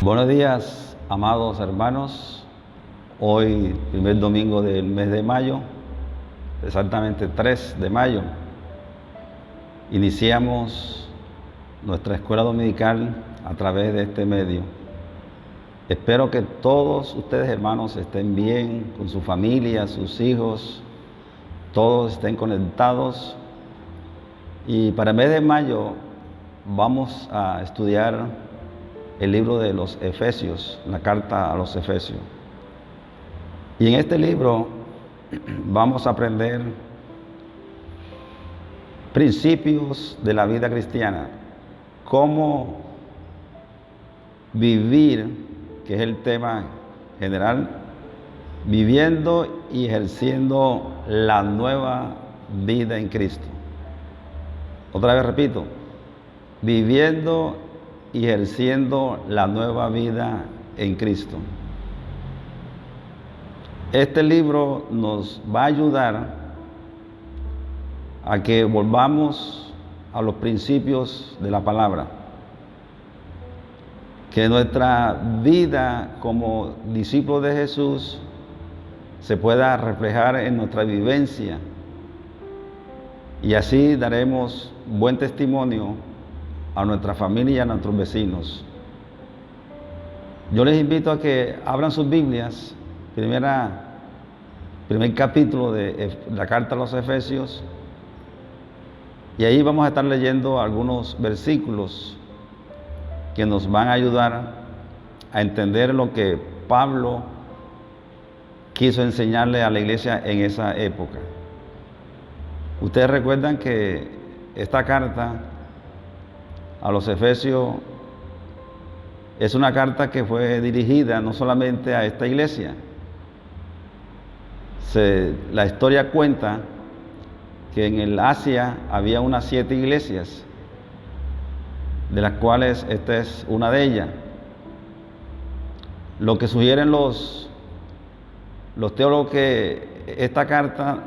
Buenos días, amados hermanos. Hoy, primer domingo del mes de mayo, exactamente 3 de mayo, iniciamos nuestra escuela dominical a través de este medio. Espero que todos ustedes, hermanos, estén bien con su familia, sus hijos, todos estén conectados. Y para el mes de mayo vamos a estudiar el libro de los Efesios, la carta a los Efesios. Y en este libro vamos a aprender principios de la vida cristiana, cómo vivir, que es el tema general, viviendo y ejerciendo la nueva vida en Cristo. Otra vez repito, viviendo y ejerciendo la nueva vida en Cristo. Este libro nos va a ayudar a que volvamos a los principios de la palabra, que nuestra vida como discípulos de Jesús se pueda reflejar en nuestra vivencia y así daremos buen testimonio a nuestra familia y a nuestros vecinos. Yo les invito a que abran sus Biblias, primer capítulo de la carta a los Efesios, y ahí vamos a estar leyendo algunos versículos que nos van a ayudar a entender lo que Pablo quiso enseñarle a la iglesia en esa época. Ustedes recuerdan que esta carta a los Efesios es una carta que fue dirigida no solamente a esta iglesia. La historia cuenta que en el Asia había unas 7 iglesias, de las cuales esta es una de ellas. Lo que sugieren los teólogos que esta carta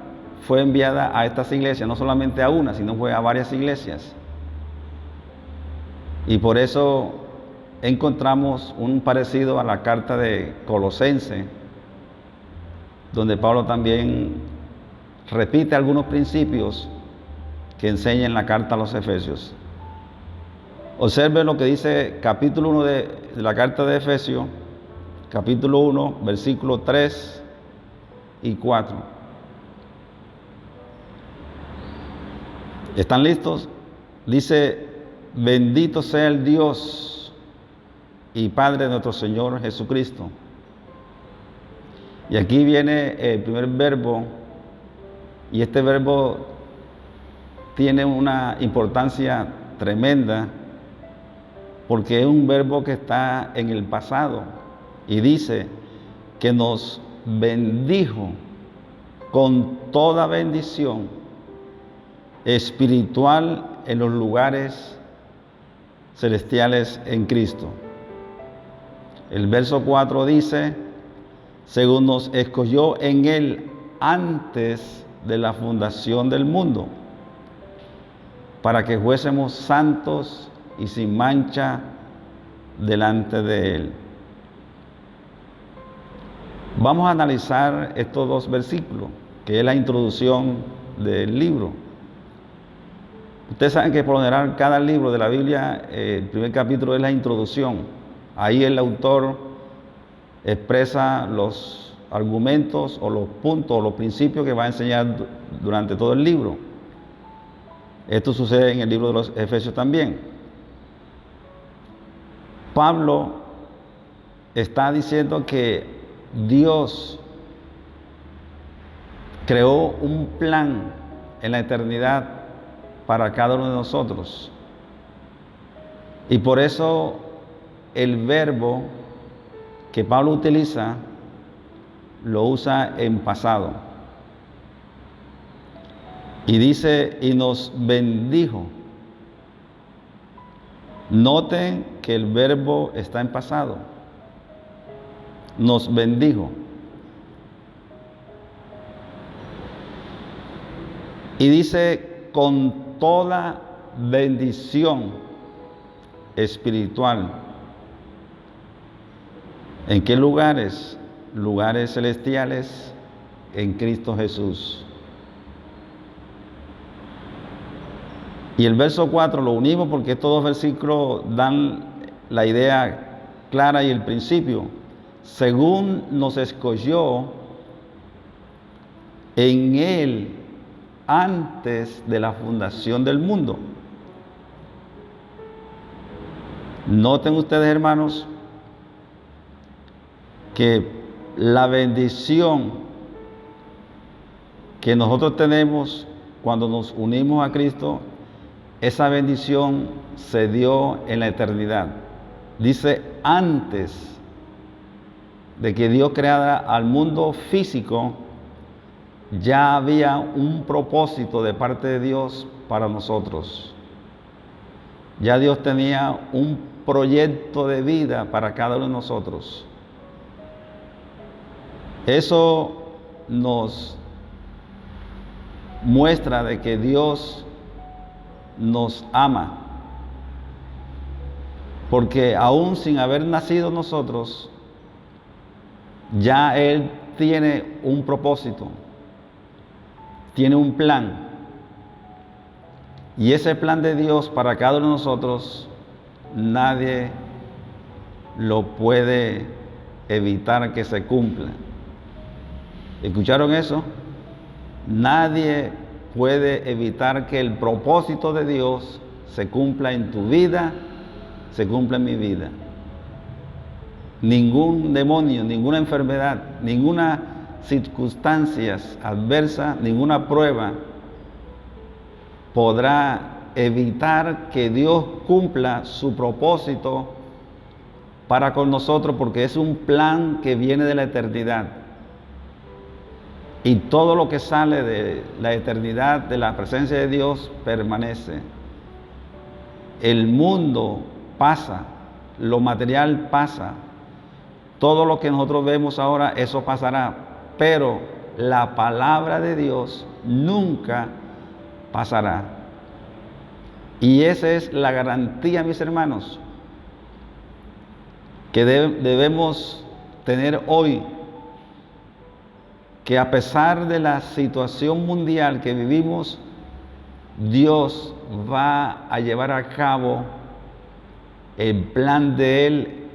fue enviada a estas iglesias, no solamente a una, sino fue a varias iglesias. Y por eso encontramos un parecido a la carta de Colosense, donde Pablo también repite algunos principios que enseña en la carta a los Efesios. Observen lo que dice capítulo 1 de la carta de Efesios, capítulo 1, versículos 3 y 4. ¿Están listos? Dice: bendito sea el Dios y Padre de nuestro Señor Jesucristo. Y aquí viene el primer verbo, y este verbo tiene una importancia tremenda, porque es un verbo que está en el pasado, y dice que nos bendijo con toda bendición espiritual en los lugares celestiales en Cristo. El verso 4 dice: según nos escogió en Él antes de la fundación del mundo, para que fuésemos santos y sin mancha delante de Él. Vamos a analizar estos 2 versículos, que es la introducción del libro. Ustedes saben que por lo general cada libro de la Biblia, el primer capítulo es la introducción. Ahí el autor expresa los argumentos o los puntos o los principios que va a enseñar durante todo el libro. Esto sucede en el libro de los Efesios también. Pablo está diciendo que Dios creó un plan en la eternidad para cada uno de nosotros. Y por eso el verbo que Pablo utiliza lo usa en pasado. Y dice: y nos bendijo. Noten que el verbo está en pasado. Nos bendijo. Y dice: con toda bendición espiritual ¿En qué lugares? Lugares celestiales en Cristo Jesús. Y el verso 4 lo unimos porque estos dos versículos dan la idea clara y el principio. Según nos escogió en Él antes de la fundación del mundo. Noten ustedes, hermanos, que la bendición que nosotros tenemos cuando nos unimos a Cristo, esa bendición se dio en la eternidad. Dice, antes de que Dios creara al mundo físico, ya había un propósito de parte de Dios para nosotros. Ya Dios tenía un proyecto de vida para cada uno de nosotros. Eso nos muestra de que Dios nos ama, porque aún sin haber nacido nosotros, ya Él tiene un propósito, tiene un plan, y ese plan de Dios para cada uno de nosotros, nadie lo puede evitar que se cumpla. ¿Escucharon eso? Nadie puede evitar que el propósito de Dios se cumpla en tu vida, se cumpla en mi vida. Ningún demonio, ninguna enfermedad, ninguna circunstancia adversa, ninguna prueba podrá evitar que Dios cumpla su propósito para con nosotros, porque es un plan que viene de la eternidad. Y todo lo que sale de la eternidad, de la presencia de Dios, permanece. El mundo pasa, lo material pasa, todo lo que nosotros vemos ahora, eso pasará, pero la palabra de Dios nunca pasará. Y esa es la garantía, mis hermanos, que debemos tener hoy, que a pesar de la situación mundial que vivimos, Dios va a llevar a cabo el plan de Él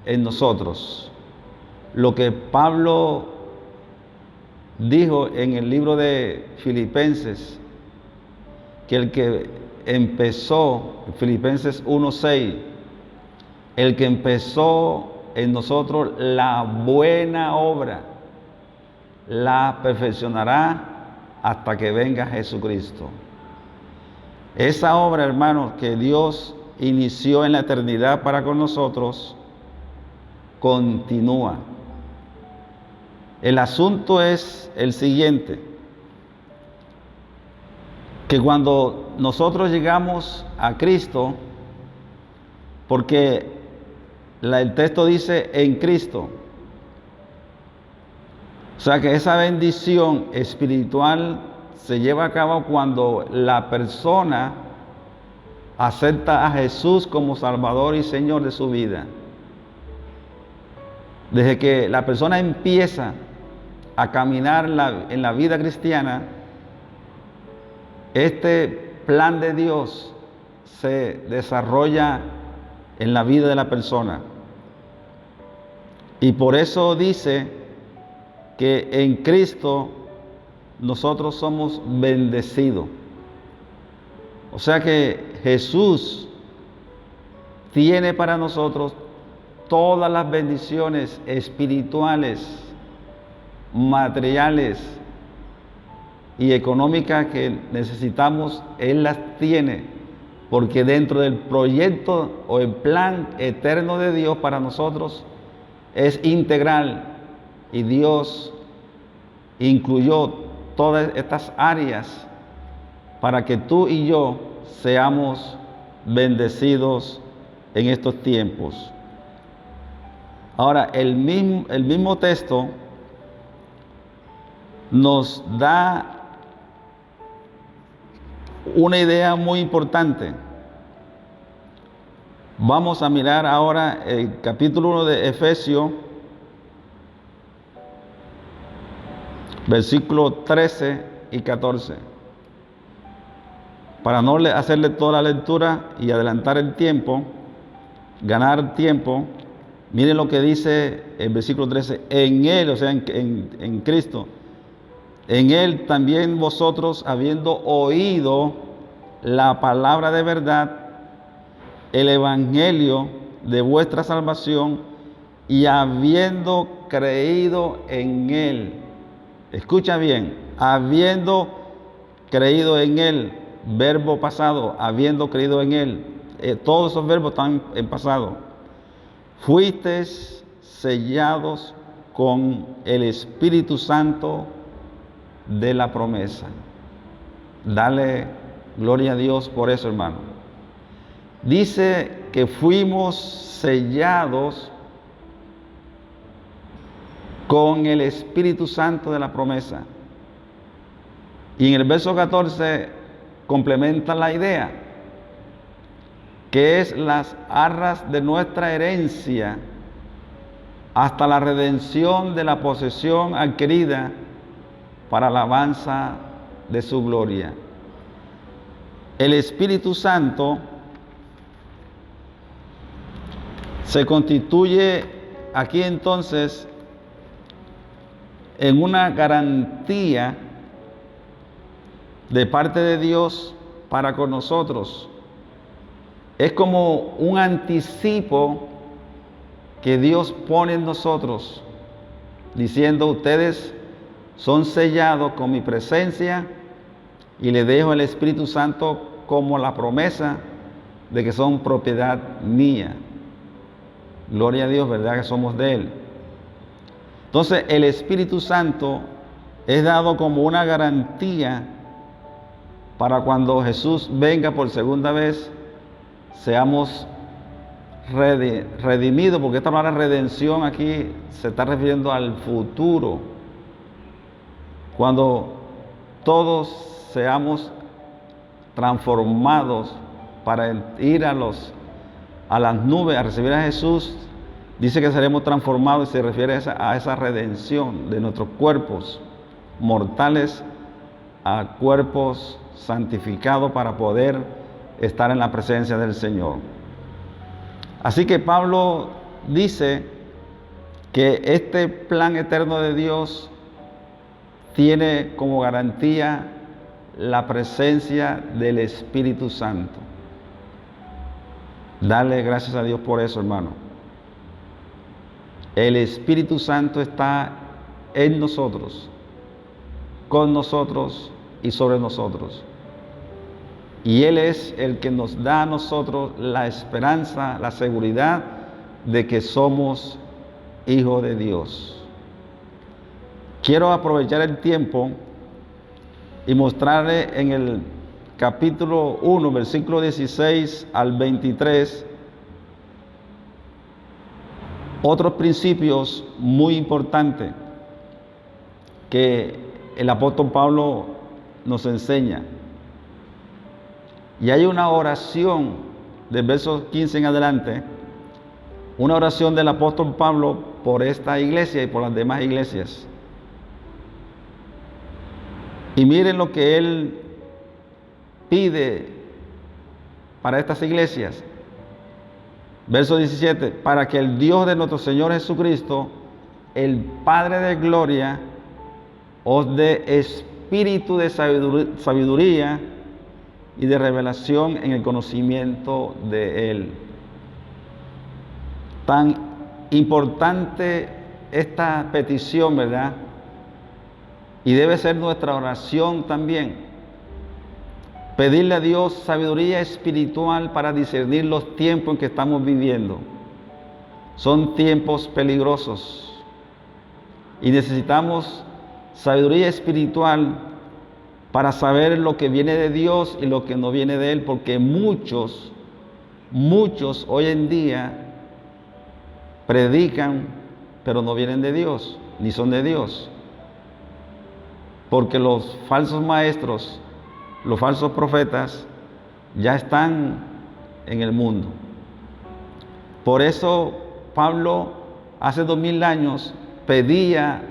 en nosotros. Lo que Pablo dijo en el libro de Filipenses, que el que empezó, Filipenses 1:6, el que empezó en nosotros la buena obra, la perfeccionará hasta que venga Jesucristo. Esa obra, hermanos, que Dios inició en la eternidad para con nosotros, continúa. El asunto es el siguiente, que cuando nosotros llegamos a Cristo, porque el texto dice en Cristo, o sea que esa bendición espiritual se lleva a cabo cuando la persona acepta a Jesús como Salvador y Señor de su vida. Desde que la persona empieza a caminar en la vida cristiana, este plan de Dios se desarrolla en la vida de la persona. Y por eso dice que en Cristo nosotros somos bendecidos. O sea que Jesús tiene para nosotros todas las bendiciones espirituales, materiales y económicas que necesitamos. Él las tiene, porque dentro del proyecto o el plan eterno de Dios para nosotros es integral, y Dios incluyó todas estas áreas para que tú y yo seamos bendecidos en estos tiempos. Ahora, el mismo texto nos da una idea muy importante, Vamos a mirar ahora el capítulo 1 de Efesios, versículos 13 y 14. Para no hacerle toda la lectura y adelantar el tiempo, ganar tiempo, miren lo que dice el versículo 13. En Él, o sea, en Cristo, en Él también vosotros, habiendo oído la palabra de verdad, el evangelio de vuestra salvación, y habiendo creído en Él. Escucha bien, habiendo creído en Él, verbo pasado, habiendo creído en Él. Todos esos verbos están en pasado. Fuisteis sellados con el Espíritu Santo de la promesa. Dale gloria a Dios por eso, hermano. Dice que fuimos sellados con el Espíritu Santo de la promesa. Y en el verso 14 complementa la idea, que es las arras de nuestra herencia hasta la redención de la posesión adquirida para la alabanza de su gloria. El Espíritu Santo se constituye aquí entonces en una garantía de parte de Dios para con nosotros. Es como un anticipo que Dios pone en nosotros, diciendo: ustedes son sellados con mi presencia y le dejo el Espíritu Santo como la promesa de que son propiedad mía. Gloria a Dios, ¿verdad? Que somos de Él. Entonces, el Espíritu Santo es dado como una garantía para cuando Jesús venga por segunda vez, seamos redimidos, porque esta palabra redención aquí se está refiriendo al futuro. Cuando todos seamos transformados para ir a las nubes a recibir a Jesús, dice que seremos transformados y se refiere a esa redención de nuestros cuerpos mortales a cuerpos santificados para poder estar en la presencia del Señor. Así que Pablo dice que este plan eterno de Dios tiene como garantía la presencia del Espíritu Santo. Dale gracias a Dios por eso, hermano. El Espíritu Santo está en nosotros, con nosotros y sobre nosotros. Y Él es el que nos da a nosotros la esperanza, la seguridad de que somos hijos de Dios. Quiero aprovechar el tiempo y mostrarle en el capítulo 1, versículo 16 al 23, otros principios muy importantes que el apóstol Pablo nos enseña. Y hay una oración del verso 15 en adelante, una oración del apóstol Pablo por esta iglesia y por las demás iglesias. Y miren lo que él pide para estas iglesias. Verso 17: para que el Dios de nuestro Señor Jesucristo, el Padre de gloria, os dé espíritu de sabiduría y de revelación en el conocimiento de Él. Tan importante esta petición, ¿verdad? Y debe ser nuestra oración también. Pedirle a Dios sabiduría espiritual para discernir los tiempos en que estamos viviendo. Son tiempos peligrosos y necesitamos sabiduría espiritual para saber lo que viene de Dios y lo que no viene de Él, porque muchos hoy en día predican, pero no vienen de Dios, ni son de Dios. Porque los falsos maestros, los falsos profetas, ya están en el mundo. Por eso Pablo hace 2000 años pedía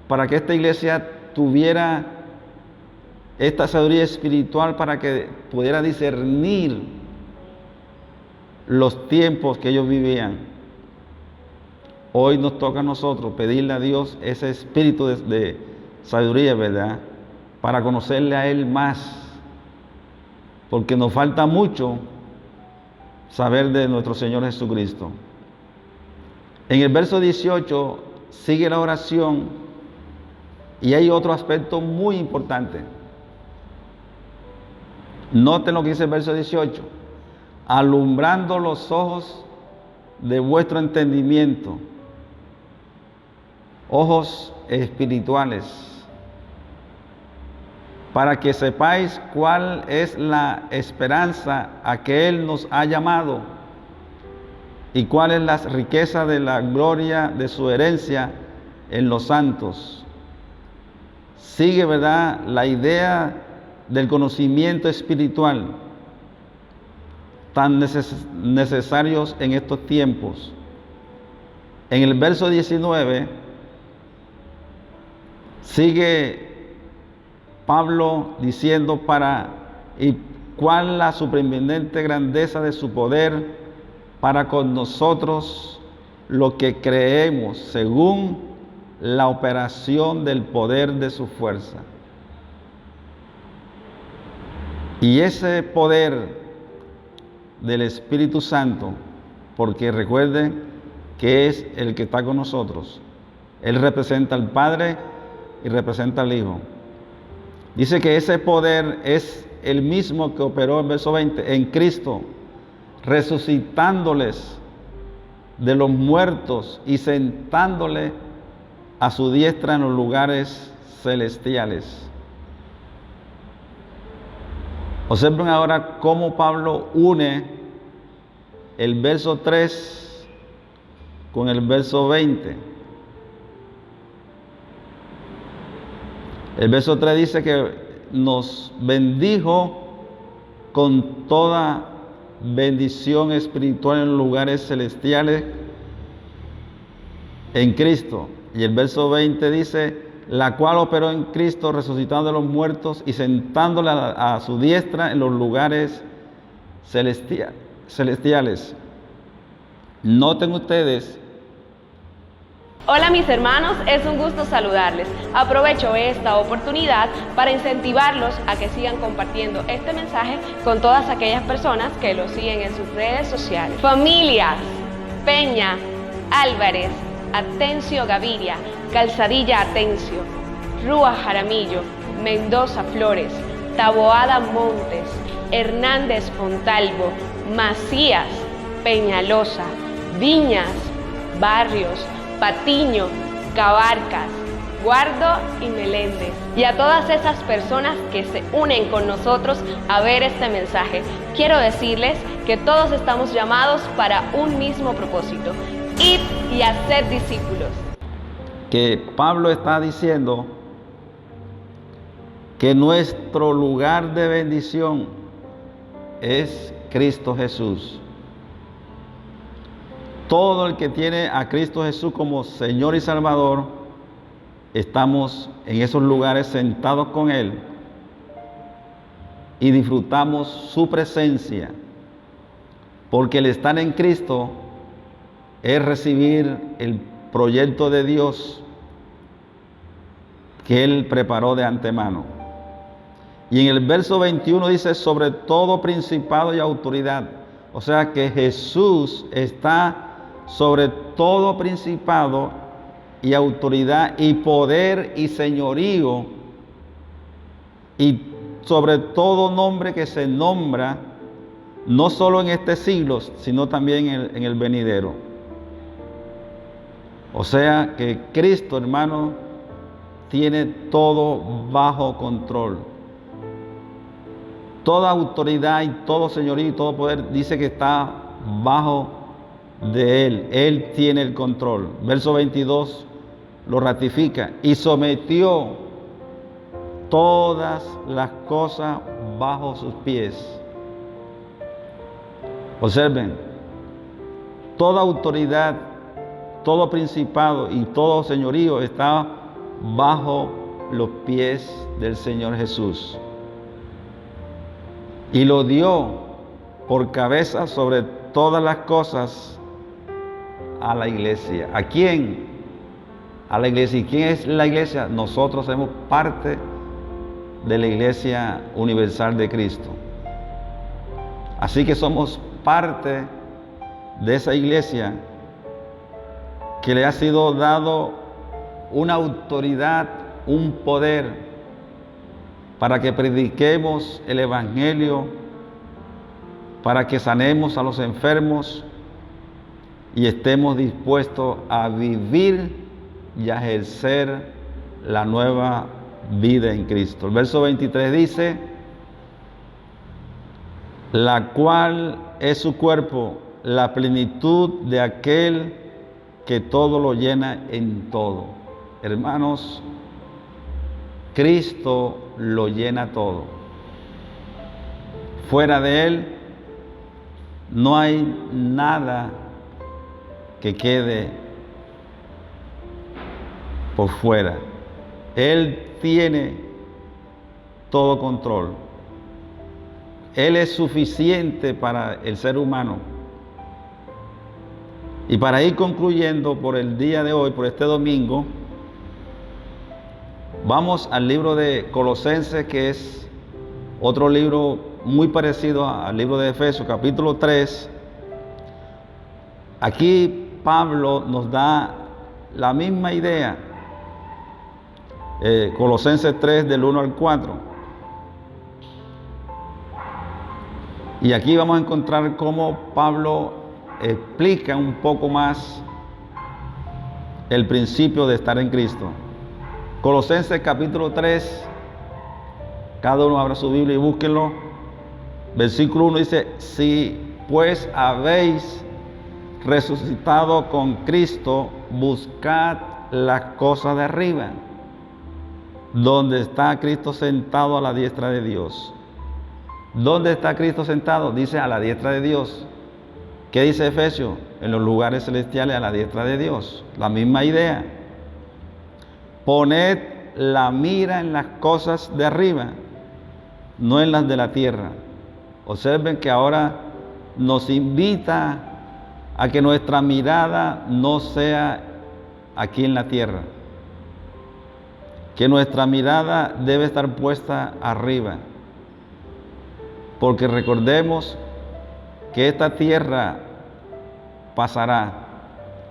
para que esta iglesia tuviera esta sabiduría espiritual para que pudiera discernir los tiempos que ellos vivían. Hoy nos toca a nosotros pedirle a Dios ese espíritu de sabiduría, ¿verdad? Para conocerle a Él más, porque nos falta mucho saber de nuestro Señor Jesucristo. En el verso 18 sigue la oración y hay otro aspecto muy importante. Noten lo que dice el verso 18: alumbrando los ojos de vuestro entendimiento, ojos espirituales, para que sepáis cuál es la esperanza a que Él nos ha llamado y cuál es la riqueza de la gloria de su herencia en los santos. Sigue, ¿verdad?, la idea del conocimiento espiritual tan necesarios en estos tiempos. En el verso 19 sigue Pablo diciendo y cuál la sorprendente grandeza de su poder para con nosotros lo que creemos según la operación del poder de su fuerza. Y ese poder del Espíritu Santo, porque recuerden que es el que está con nosotros. Él representa al Padre y representa al Hijo. Dice que ese poder es el mismo que operó en verso 20 en Cristo, resucitándoles de los muertos y sentándole a su diestra en los lugares celestiales. Observen ahora cómo Pablo une el verso 3 con el verso 20. El verso 3 dice que nos bendijo con toda bendición espiritual en lugares celestiales en Cristo. Y el verso 20 dice: la cual operó en Cristo resucitando de los muertos y sentándole a su diestra en los lugares celestiales. Noten ustedes. Hola mis hermanos, es un gusto saludarles. Aprovecho esta oportunidad para incentivarlos a que sigan compartiendo este mensaje con todas aquellas personas que lo siguen en sus redes sociales. Familias, Peña, Álvarez, Atencio Gaviria, Calzadilla Atencio, Rúa Jaramillo, Mendoza Flores, Taboada Montes, Hernández Fontalvo, Macías, Peñalosa, Viñas, Barrios, Patiño, Cabarcas, Guardo y Meléndez. Y a todas esas personas que se unen con nosotros a ver este mensaje, quiero decirles que todos estamos llamados para un mismo propósito: ir y hacer discípulos. Que Pablo está diciendo que nuestro lugar de bendición es Cristo Jesús. Todo el que tiene a Cristo Jesús como Señor y Salvador, estamos en esos lugares sentados con Él y disfrutamos su presencia, porque el estar en Cristo es recibir el proyecto de Dios que Él preparó de antemano. Y en el verso 21 dice: sobre todo principado y autoridad. O sea que Jesús está sobre todo principado y autoridad y poder y señorío, y sobre todo nombre que se nombra, no solo en este siglo, sino también en el venidero. O sea que Cristo, hermano, tiene todo bajo control. Toda autoridad y todo señorío y todo poder dice que está bajo de Él. Él tiene el control. Verso 22 lo ratifica: y sometió todas las cosas bajo sus pies. Observen, toda autoridad, todo principado y todo señorío está bajo los pies del Señor Jesús. Y lo dio por cabeza sobre todas las cosas a la iglesia. ¿A quién? A la iglesia. ¿Y quién es la iglesia? Nosotros somos parte de la Iglesia Universal de Cristo. Así que somos parte de esa iglesia que le ha sido dado una autoridad, un poder para que prediquemos el Evangelio, para que sanemos a los enfermos y estemos dispuestos a vivir y a ejercer la nueva vida en Cristo. El verso 23 dice: la cual es su cuerpo, la plenitud de aquel que todo lo llena en todo. Hermanos, Cristo lo llena todo. Fuera de Él no hay nada que quede por fuera. Él tiene todo control. Él es suficiente para el ser humano. Y para ir concluyendo por el día de hoy, por este domingo, vamos al libro de Colosenses, que es otro libro muy parecido al libro de Efesios, capítulo 3. Aquí Pablo nos da la misma idea. Colosenses 3 del 1 al 4. Y aquí vamos a encontrar cómo Pablo explica un poco más el principio de estar en Cristo. Colosenses capítulo 3, cada uno abra su Biblia y búsquenlo. Versículo 1 dice: si pues habéis resucitado con Cristo, buscad las cosas de arriba, donde está Cristo sentado a la diestra de Dios. ¿Dónde está Cristo sentado? Dice: a la diestra de Dios. ¿Qué dice Efesios? En los lugares celestiales a la diestra de Dios. La misma idea. Poned la mira en las cosas de arriba, no en las de la tierra. Observen que ahora nos invita a que nuestra mirada no sea aquí en la tierra, que nuestra mirada debe estar puesta arriba, porque recordemos que esta tierra pasará,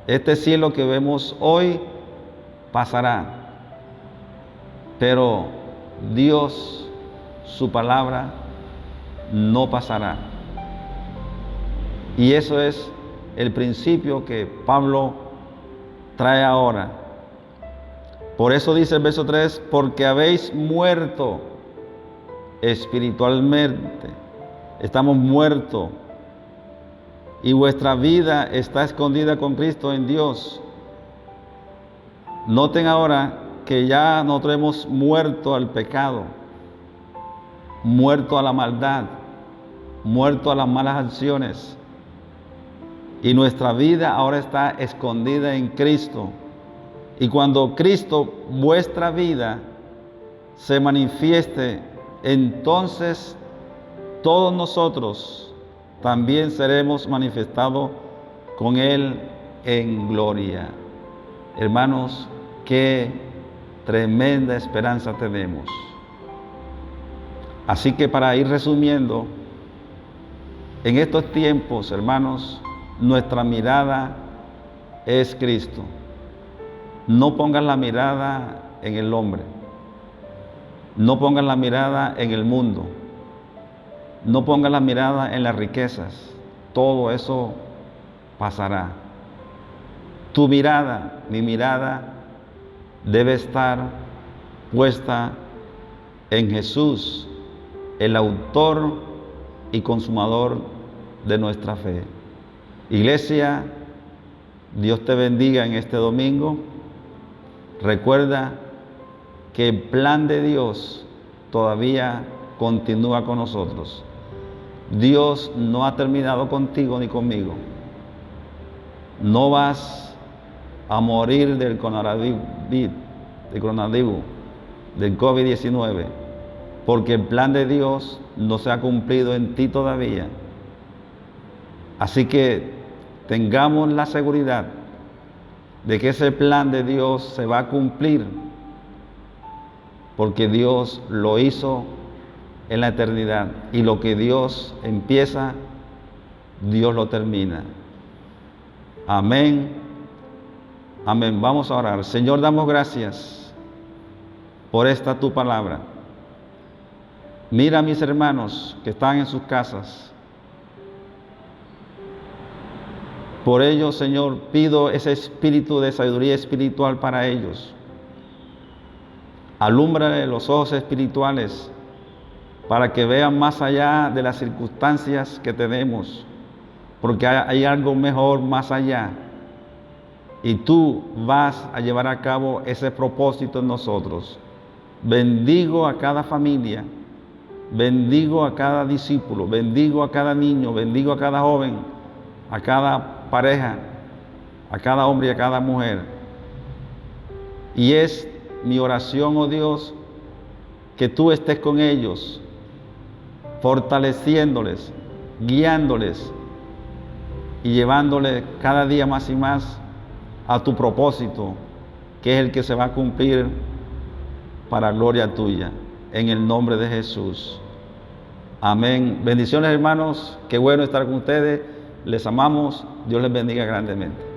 este cielo que vemos hoy pasará, pero Dios, su palabra, no pasará. Y eso es el principio que Pablo trae ahora. Por eso dice el verso 3: porque habéis muerto espiritualmente. Estamos muertos y vuestra vida está escondida con Cristo en Dios. Noten ahora que ya nosotros hemos muerto al pecado, muerto a la maldad, muerto a las malas acciones, y nuestra vida ahora está escondida en Cristo. Y cuando Cristo, vuestra vida, se manifieste, entonces todos nosotros también seremos manifestados con Él en gloria. Hermanos, qué tremenda esperanza tenemos. Así que para ir resumiendo, en estos tiempos, hermanos, nuestra mirada es Cristo. No pongan la mirada en el hombre. No pongan la mirada en el mundo. No pongan la mirada en las riquezas. Todo eso pasará. Tu mirada, mi mirada, debe estar puesta en Jesús, el autor y consumador de nuestra fe. Iglesia, Dios te bendiga en este domingo. Recuerda que el plan de Dios todavía continúa con nosotros. Dios no ha terminado contigo ni conmigo. No vas a morir del coronavirus, del COVID-19, porque el plan de Dios no se ha cumplido en ti todavía. Así que tengamos la seguridad de que ese plan de Dios se va a cumplir, porque Dios lo hizo en la eternidad, y lo que Dios empieza, Dios lo termina. Amén. Amén. Vamos a orar. Señor, damos gracias por esta tu palabra. Mira a mis hermanos que están en sus casas. Por ellos, Señor, pido ese espíritu de sabiduría espiritual para ellos. Alúmbrale los ojos espirituales para que vean más allá de las circunstancias que tenemos, porque hay algo mejor más allá. Y tú vas a llevar a cabo ese propósito en nosotros. Bendigo a cada familia, bendigo a cada discípulo, bendigo a cada niño, bendigo a cada joven, a cada pareja, a cada hombre y a cada mujer. Y es mi oración, oh Dios, que tú estés con ellos, fortaleciéndoles, guiándoles y llevándoles cada día más y más a tu propósito, que es el que se va a cumplir para gloria tuya, en el nombre de Jesús. Amén. Bendiciones, hermanos. Qué bueno estar con ustedes. Les amamos. Dios les bendiga grandemente.